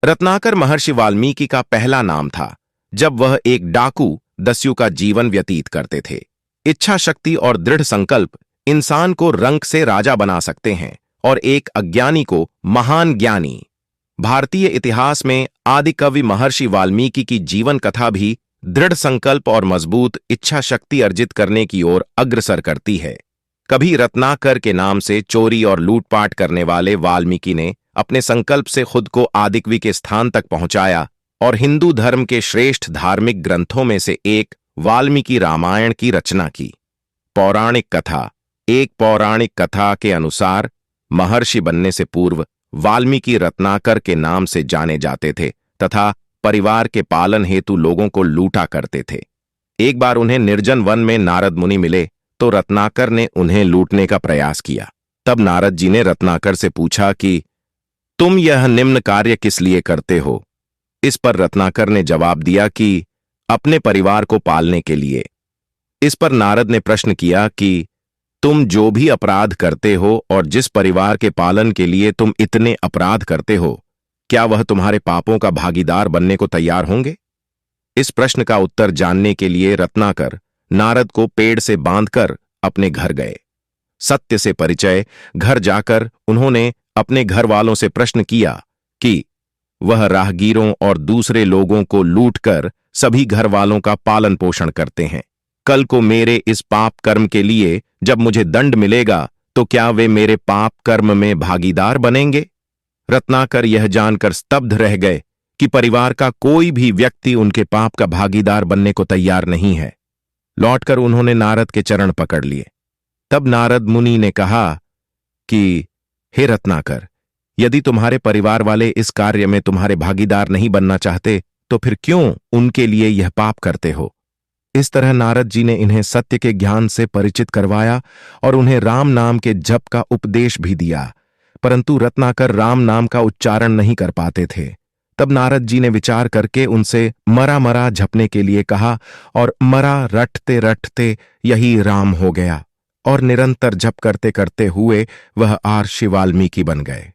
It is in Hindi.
रत्नाकर महर्षि वाल्मीकि का पहला नाम था जब वह एक डाकू दस्यु का जीवन व्यतीत करते थे। इच्छा शक्ति और दृढ़ संकल्प इंसान को रंक से राजा बना सकते हैं और एक अज्ञानी को महान ज्ञानी। भारतीय इतिहास में आदि कवि महर्षि वाल्मीकि की जीवन कथा भी दृढ़ संकल्प और मजबूत इच्छा शक्ति अर्जित करने की ओर अग्रसर करती है। कभी रत्नाकर के नाम से चोरी और लूटपाट करने वाले वाल्मीकि ने अपने संकल्प से खुद को आदिकवि के स्थान तक पहुंचाया और हिंदू धर्म के श्रेष्ठ धार्मिक ग्रंथों में से एक वाल्मीकि रामायण की रचना की। पौराणिक कथा। एक पौराणिक कथा के अनुसार महर्षि बनने से पूर्व वाल्मीकि रत्नाकर के नाम से जाने जाते थे तथा परिवार के पालन हेतु लोगों को लूटा करते थे। एक बार उन्हें निर्जन वन में नारद मुनि मिले तो रत्नाकर ने उन्हें लूटने का प्रयास किया। तब नारद जी ने रत्नाकर से पूछा कि तुम यह निम्न कार्य किस लिए करते हो? इस पर रत्नाकर ने जवाब दिया कि अपने परिवार को पालने के लिए। इस पर नारद ने प्रश्न किया कि तुम जो भी अपराध करते हो और जिस परिवार के पालन के लिए तुम इतने अपराध करते हो, क्या वह तुम्हारे पापों का भागीदार बनने को तैयार होंगे? इस प्रश्न का उत्तर जानने के लिए रत्नाकर नारद को पेड़ से बांधकर अपने घर गए। सत्य से परिचय। घर जाकर उन्होंने अपने घर वालों से प्रश्न किया कि वह राहगीरों और दूसरे लोगों को लूटकर सभी घर वालों का पालन पोषण करते हैं। कल को मेरे इस पाप कर्म के लिए जब मुझे दंड मिलेगा तो क्या वे मेरे पाप कर्म में भागीदार बनेंगे? रत्नाकर यह जानकर स्तब्ध रह गए कि परिवार का कोई भी व्यक्ति उनके पाप का भागीदार बनने को तैयार नहीं है। लौटकर उन्होंने नारद के चरण पकड़ लिए। तब नारद मुनि ने कहा कि हे रत्नाकर, यदि तुम्हारे परिवार वाले इस कार्य में तुम्हारे भागीदार नहीं बनना चाहते तो फिर क्यों उनके लिए यह पाप करते हो? इस तरह नारद जी ने इन्हें सत्य के ज्ञान से परिचित करवाया और उन्हें राम नाम के जप का उपदेश भी दिया, परंतु रत्नाकर राम नाम का उच्चारण नहीं कर पाते थे। तब नारद जी ने विचार करके उनसे मरा मरा जपने के लिए कहा और मरा रटते रटते यही राम हो गया और निरंतर जप करते करते हुए वह आर्षि वाल्मीकि बन गए।